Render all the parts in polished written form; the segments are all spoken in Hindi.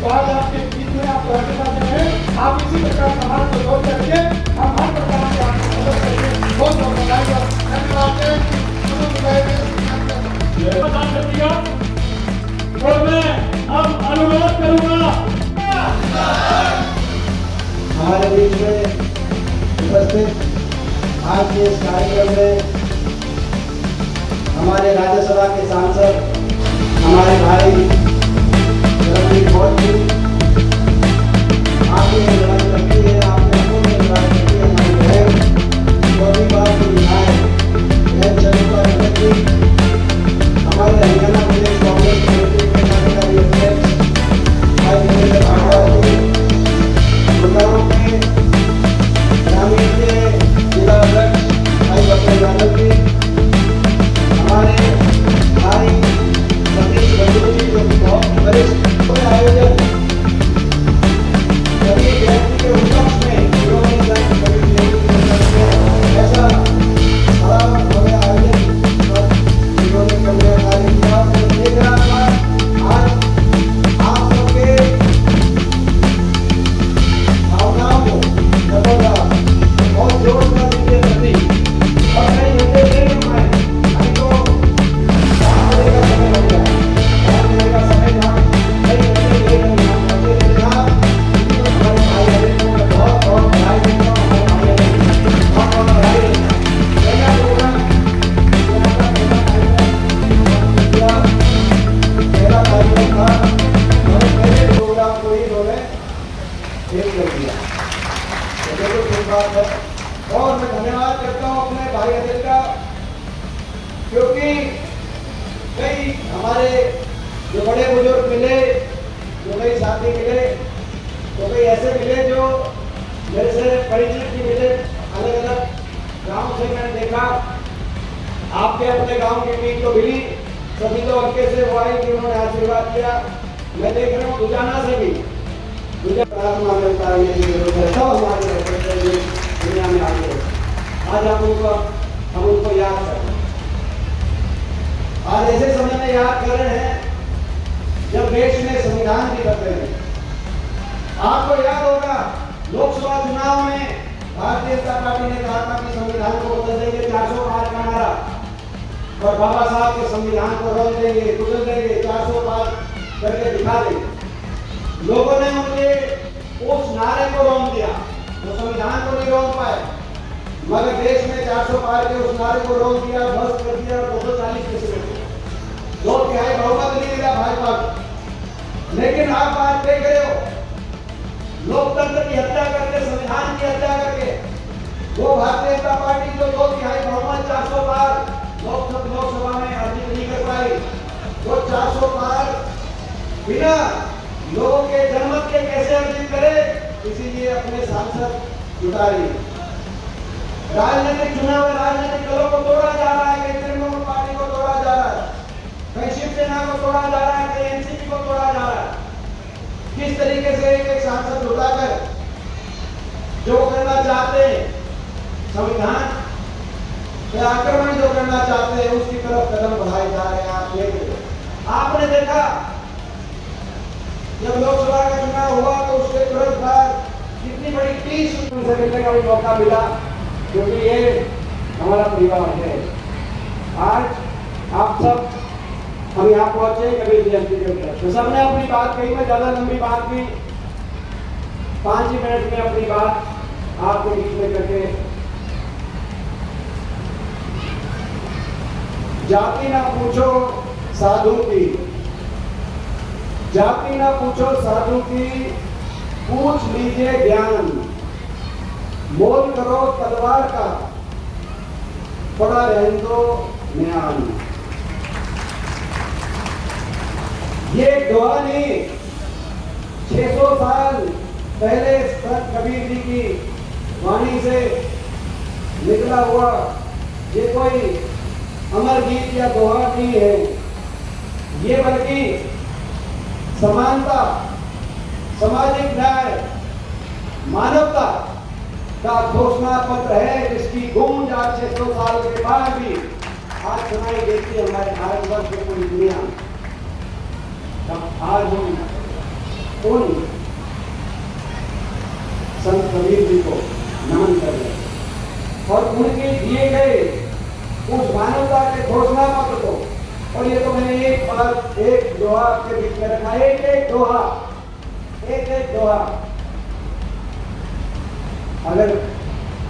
आज आपके बीच में आप करते हैं। आप इसी प्रकार समाज को जोड़ करके हम हर प्रकार से आपकी मदद करेंगे। बहुत बहुत धन्यवाद। और मैं अब अनुरोध करूंगा हमारे बीच में उपस्थित आज के इस कार्यक्रम में हमारे राज्यसभा के सांसद हमारे भाई रवि जी आपने लड़ाई रखी है, आपने पूर्ण लड़ाई रखी है। हमारी बहन चौथी बार की विधायक बहन चंद्रिका जी, हमारे हरियाणा प्रदेश कांग्रेस कमेटी के कार्यकारी अध्यक्ष भाई नरेंद्र भागवत जी, गुड़गांव के ग्रामीण के जिला अध्यक्ष भाई बकरे यादव जी, हमारे भाई सतीश बंधु जी जो कि बहुत वरिष्ठ आयोजक सभी व्यक्ति के उपलक्ष में जिन्होंने ऐसा बड़ा भव्य आयोजन जिन्होंने कल्याणकारी किया। मैं देख रहा था आज आप सबके भावनाओं को जबरदा बहुत जोर कर दीजिए प्रति और कई घंटे नहीं हुए अभी तो समय लग गया समय जहाँ कई घंटे नहीं हुए हमारे भाई बहनों का बहुत बहुत भाई बहनों हमारे भाई बहुत बहुत भाई पहला प्रोग्राम पहला कार्यक्रम था और पहले प्रोग्राम को ही उन्होंने फेल कर दिया। बिल्कुल ठीक बात है और मैं धन्यवाद करता हूँ अपने भाई अनिल का, क्योंकि कई हमारे जो बड़े बुजुर्ग मिले, जो कई साथी मिले, तो कई ऐसे मिले जो मेरे से परिचित भी मिले। अलग अलग गांव से मैंने देखा आपके अपने गांव की टीम तो मिली, सभी तो हल्के से वो आई कि उन्होंने आशीर्वाद दिया। मैं देख रहा हूँ दुजाना से भी मुझे प्रार्थना मिलता है ये जरूरत है सब हमारे दुनिया में आगे आज हम उनको याद करें। आज ऐसे समय में याद कर रहे हैं जब देश में संविधान भी बदले हैं। आपको याद होगा लोकसभा चुनाव में भारतीय जनता पार्टी ने कहा था कि संविधान को बदल देंगे, 400 पार का नारा, और बाबा साहब के संविधान को रोक देंगे, कुचल देंगे, 400 पार करके दिखा देंगे। लोगों ने उनके उस नारे को रोक दिया, वो संविधान को नहीं रोक पाए, मगर देश में 400 पार के उस नारे को रोक दिया, ध्वस्त कर दिया, 240 में से 2/3 बहुमत नहीं मिला भाजपा। लेकिन आप आज देख रहे हो लोकतंत्र की हत्या करके, संविधान की हत्या करके वो भारतीय जनता पार्टी जो 2/3 बहुमत 400 पार लोकसभा में अर्जित नहीं कर पाई, वो 400 पार बिना लोगों के जनमत के कैसे अर्जित करे, इसीलिए अपने सांसद जुटा रही है। राजनीतिक चुनाव में राजनीतिक दलों को तोड़ा जा रहा है, कहीं तृणमूल पार्टी को तोड़ा जा रहा है, कहीं शिवसेना को तोड़ा जा रहा है, कहीं एनसीपी को तोड़ा जा रहा है। किस तरीके से एक सांसद जुटाकर जो करना चाहते हैं, संविधान पे आक्रमण जो करना चाहते हैं, उसकी तरफ कदम बढ़ाए जा रहे हैं। आप देख रहे हो, आपने देखा जब लोकसभा का चुनाव हुआ तो उसके तुरंत बाद कितनी बड़ी 30 से मिलने का भी मौका मिला, क्योंकि ये हमारा परिवार है। आज आप सब हम यहाँ पहुंचे कबीर जयंती के ऊपर, तो सबने अपनी बात कही। मैं ज्यादा लंबी बात की 5 ही मिनट में अपनी बात आपके बीच में करके, जाति ना पूछो साधु की, जाति ना पूछो साधु की, पूछ लीजिए ज्ञान, मोल करो तलवार का, पड़ा रहने दो ज्ञान। ये दोहा नहीं, 600 साल पहले संत कबीर जी की वाणी से निकला हुआ ये कोई अमर गीत या दोहा नहीं है, ये बल्कि समानता, सामाजिक न्याय, मानवता का घोषणा पत्र है, जिसकी गूंज आज 600 साल के बाद भी आज सुनाई देती है हमारे भारतवर्ष में, पूरी दुनिया। आज हम उन संत कबीर जी को नमन करें और उनके दिए गए उस मानवता के घोषणा पत्र को, और ये तो मैंने एक दोहा के बीच में रखा, एक दोहा अगर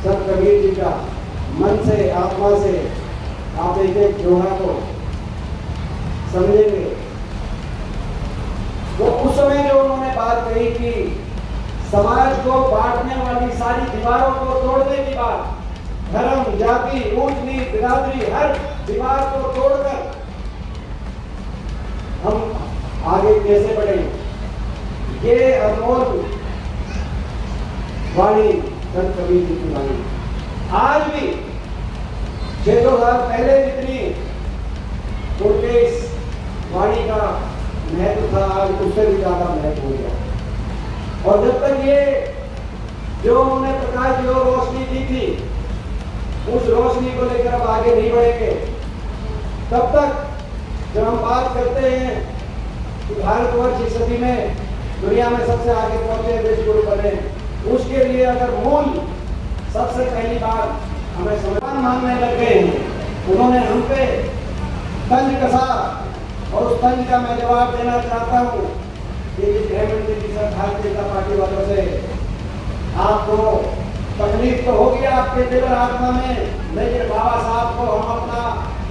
संत कबीर जी का मन से आत्मा से आप एक दोहा को समझेंगे तो उस समय जो उन्होंने बात कही कि समाज को बांटने वाली सारी दीवारों को तोड़ने की बात, धर्म जाति ऊंच नीच बिरादरी हर दीवार को तोड़कर हम आगे कैसे बढ़ेंगे, ये अनमोल वाणी संत कबीर जी की वाणी आज भी 600 साल पहले जितनी उनके इस वाणी का महत्व था आज उससे भी ज्यादा महत्व हो गया। और जब तक ये जो उन्होंने प्रकाश की ओर रोशनी दी थी उस रोशनी को लेकर अब आगे नहीं बढ़ेंगे, तब तक जब हम बात करते हैं कि भारतवर्ष इस सदी में दुनिया में सबसे आगे पहुंचे विश्व गुरु बने, उसके लिए अगर मूल सबसे पहली बात हमें सम्मान मानने लग गए हैं। उन्होंने हम पे तंज कसा और उस तंज का मैं जवाब देना चाहता हूँ कि गृह मंत्री जी सर भारतीय जनता पार्टी वालों से आपको तकलीफ तो होगी आपके दिल और आत्मा में, लेकिन बाबा साहब को हम अपना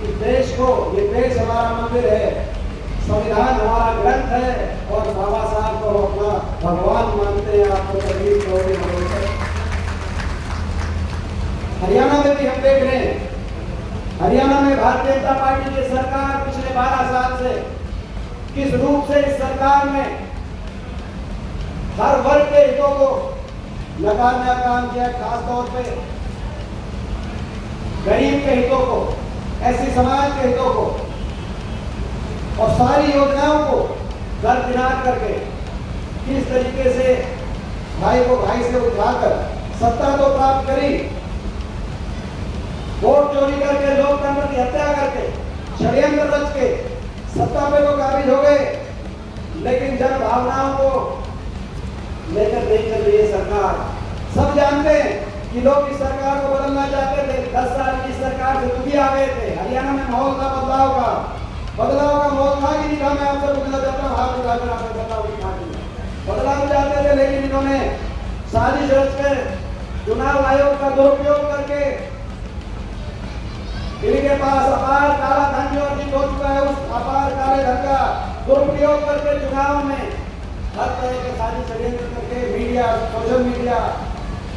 इस देश को, ये देश हमारा मंदिर है, संविधान हमारा ग्रंथ है और बाबा साहब को अपना भगवान मानते हैं। आपको तकलीफ तो होगी। हरियाणा में भी हम देख रहे हैं, हरियाणा में भारतीय जनता पार्टी की सरकार पिछले 12 साल से किस रूप से इस सरकार में हर वर्ग के हितों को नकारने का काम किया, खासतौर पे गरीब के हितों को, ऐसी समाज के हितों को, और सारी योजनाओं को दरकिनार करके किस तरीके से भाई को भाई से उठाकर सत्ता तो प्राप्त करी, वोट चोरी करके लोकतंत्र की हत्या करके षड्यंत्र रच के सत्ता पे तो काबिज हो गए, लेकिन जन भावनाओं को लेकर नहीं चल रही है सरकार। सब जानते हैं कि लोग इस सरकार को बदलना चाहते थे, 10 साल की सरकार से दुखी आ गए थे। हरियाणा में माहौल था बदलाव का माहौल था कि नहीं था, मैं आपसे पूछना चाहता हूँ, हाथ उठाकर आपसे बताओ बदलाव चाहते थे, लेकिन इन्होंने साजिश रच कर चुनाव आयोग का दुरुपयोग करके इनके पास अपार काला धन जो अर्जित हो चुका है, उस अपार काले धन का दुरुपयोग करके चुनाव में हर तरह के साजिश षड्यंत्र करके मीडिया, सोशल मीडिया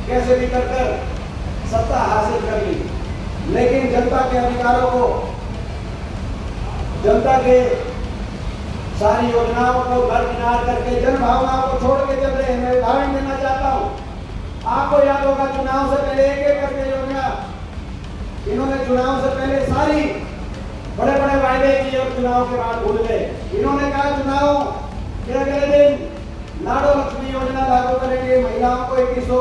कैसे भी कर सत्ता हासिल कर ली। लेकिन जनता के अधिकारों को, जनता के सारी योजनाओं को दरकिनार करके जन भावनाओं को छोड़ के चल रहे हैं। मैं उदाहरण देना चाहता हूँ, आपको याद होगा चुनाव से पहले एक करके योजना इन्होंने चुनाव से पहले सारी बड़े बड़े वायदे किए और चुनाव के बाद भूल गए। इन्होंने कहा चुनाव के अगले दिन लाडो लक्ष्मी योजना लागू करेंगे, महिलाओं को 2100,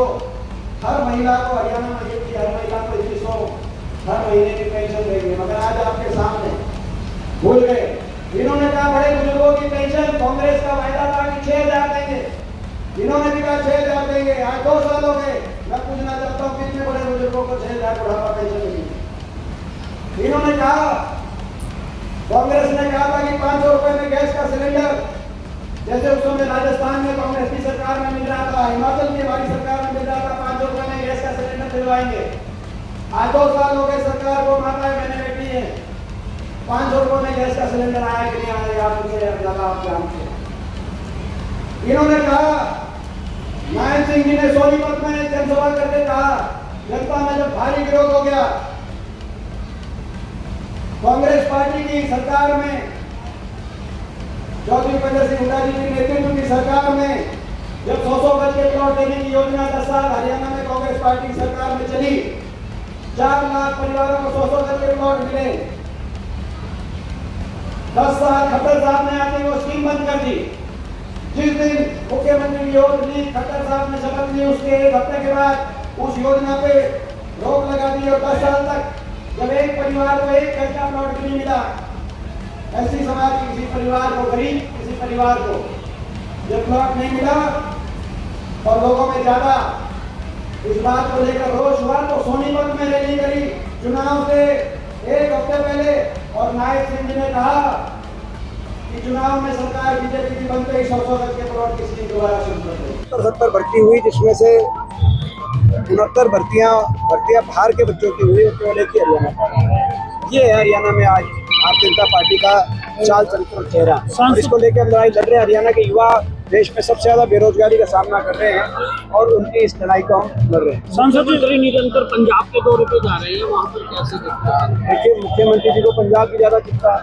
हर महिला को हरियाणा में ये हर महिला को 2100 हर महीने की पेंशन देंगे, मगर आज आपके सामने भूल गए। इन्होंने कहा बड़े बुजुर्गों की पेंशन, कांग्रेस का वायदा था कि 6000 देंगे, इन्होंने भी कहा 6000 देंगे। आज 2 साल हो गए, मैं पूछना चाहता हूँ कितने बड़े बुजुर्गों को 6000 बुढ़ापा पेंशन मिली। इन्होंने कहा, कांग्रेस ने कहा था कि 500 रुपए में गैस का सिलेंडर, जैसे उस समय राजस्थान में कांग्रेस की सरकार में मिल रहा था, हिमाचल की हमारी सरकार में मिल रहा था, 500 रुपए में गैस का सिलेंडर दिलवाएंगे। आज 2 साल हो गए सरकार को, माताएं बहनें बैठी है, 500 रुपए में गैस का सिलेंडर आया कि नहीं आया, आप मुझे ज्यादा आप जानते हैं। इन्होंने कहा, नारायण सिंह जी ने सोनीपत में जनसभा करके कहा, जनता में जब भारी विरोध हो गया, कांग्रेस पार्टी की सरकार में, चौधरी भूपेंद्र सिंह हुड्डा जी के नेतृत्व की सरकार में जब 100 गज के प्लॉट देने की योजना 10 साल हरियाणा में कांग्रेस पार्टी की सरकार में चली, 4 लाख परिवारों को 100 गज के प्लॉट मिले। 10 साल खट्टर साहब ने आके वो स्कीम बंद कर दी। जिस दिन मुख्यमंत्री योगी खट्टर साहब ने शपथ ली, उसके 1 हफ्ते के बाद उस योजना पे रोक लगा दी और 10 साल तक जब एक परिवार को 1 गज का प्लॉट नहीं मिला, ऐसी समाज के किसी परिवार को, गरीब किसी परिवार को ये प्लॉट नहीं मिला और लोगों में ज्यादा इस बात को लेकर रोष हुआ तो सोनीपत में रैली करी चुनाव से एक हफ्ते पहले और नायक सिंह जी ने कहा कि चुनाव में सरकार बीजेपी की बनते ही 100 गज के प्लॉट की स्कीम दोबारा शुरू कर दे। 70 भर्ती हुई जिसमें से 69 भर्तियां बाहर के बच्चों की हुई केवल एक ही हरियाणा। ये है हरियाणा में आज भारतीय जनता पार्टी का चाल चरित्र चेहरा और इसको लेकर हम लड़ाई लड़ रहे हैं। हरियाणा के युवा देश में सबसे ज्यादा बेरोजगारी का सामना कर रहे हैं और उनकी इस लड़ाई को हम लड़ रहे हैं। सांसद जी निरंतर पंजाब के दौरे पे जा रहे हैं, वहाँ पर कैसे देखते हैं? देखिए मुख्यमंत्री जी को पंजाब की ज्यादा चिंता है।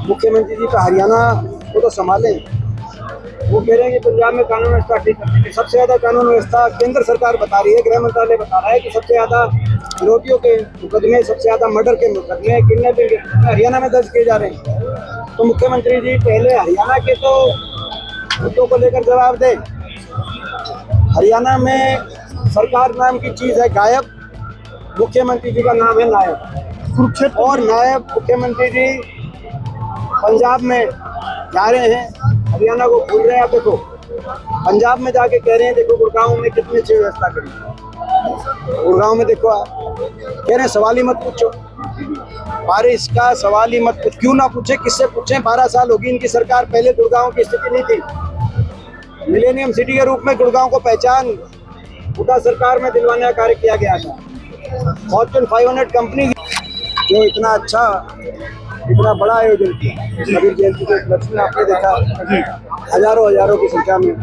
मुख्यमंत्री जी का हरियाणा को तो संभाले, वो कह रहे हैं कि पंजाब में कानून व्यवस्था ठीक है। सबसे ज्यादा कानून व्यवस्था केंद्र सरकार बता रही है, गृह मंत्रालय बता रहा है कि सबसे ज्यादा विरोधियों के मुकदमे, सबसे ज्यादा मर्डर के मुकदमे, किडनैपिंग के हरियाणा में दर्ज किए जा रहे हैं। तो मुख्यमंत्री जी पहले हरियाणा के तो मुद्दों को लेकर जवाब दें। हरियाणा में सरकार नाम की चीज है गायब, मुख्यमंत्री जी का नाम है नायब। और नायब मुख्यमंत्री जी पंजाब में जा रहे हैं, हरियाणा को भूल रहे हैं। आप देखो पंजाब में जाके कह रहे हैं देखो गुड़गांव में कितनी अच्छी व्यवस्था करी। गुड़गांव में देखो आप कह रहे हैं सवाल ही मत पूछो, बारिश का सवाल ही मत पूछ। क्यों ना पूछे, किससे पूछे? 12 साल होगी इनकी सरकार, पहले गुड़गांव की स्थिति नहीं थी। मिलेनियम सिटी के रूप में गुड़गांव को पहचान हुड्डा सरकार में दिलवाने का कार्य किया गया था। फॉर्च्यून 500 कंपनी जो इतना अच्छा इतना बड़ा आयोजन किया, कबीर जयंती के उपलक्ष्य में आपने देखा हजारों की संख्या में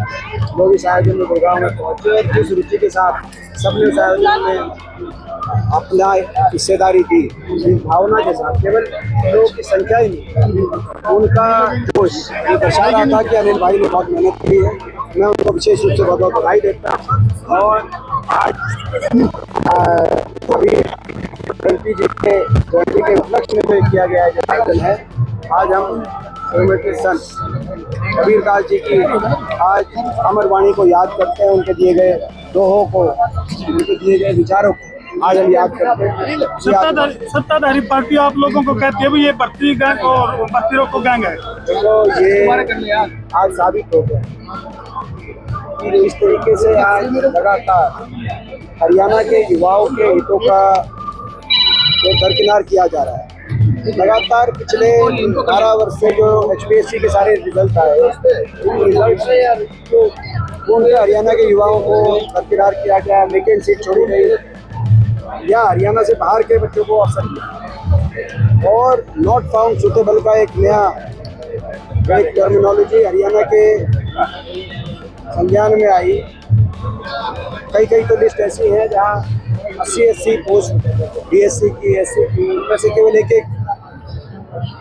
लोग इस आयोजन में गुड़गांव में पहुंचे और जिस रुचि के साथ सबने इस आयोजन में अपना हिस्सेदारी की, इस भावना के साथ, केवल लोगों की संख्या ही नहीं, उनका जोश ये दर्शा रहा था कि अनिल भाई ने बहुत मेहनत की है। मैं उनको विशेष रूप से बहुत बहुत बधाई देता हूँ। और आज अभी एमपी जी के जयंती के उपलक्ष्य में किया गया जो आयोजन है, आज हम संत कबीर दास जी की आज अमर वाणी को याद करते हैं, उनके दिए गए दोहों को, उनके दिए गए विचारों को आज हम याद करते हैं। सत्ताधारी पार्टी आप लोगों को कहती है ये भर्ती गैंग और भर्ती रोको गैंग है, तो ये आज साबित हो गया कि इस तरीके से आज लगातार हरियाणा के युवाओं के हितों का दरकिनार किया जा रहा है। लगातार पिछले 12 वर्ष से जो HPSC के सारे रिजल्ट आए, उन रिजल्ट से उनके हरियाणा के युवाओं को दरकिनार किया गया, वैकेंसी छोड़ी गई या हरियाणा से बाहर के बच्चों को अवसर दिया। और नॉट फाउंड सुटेबल का एक नया टर्मिनोलॉजी हरियाणा के संज्ञान में आई। कई तो लिस्ट ऐसी है जहाँ 80 पोस्ट BSc की, SC की, उनमें से केवल एक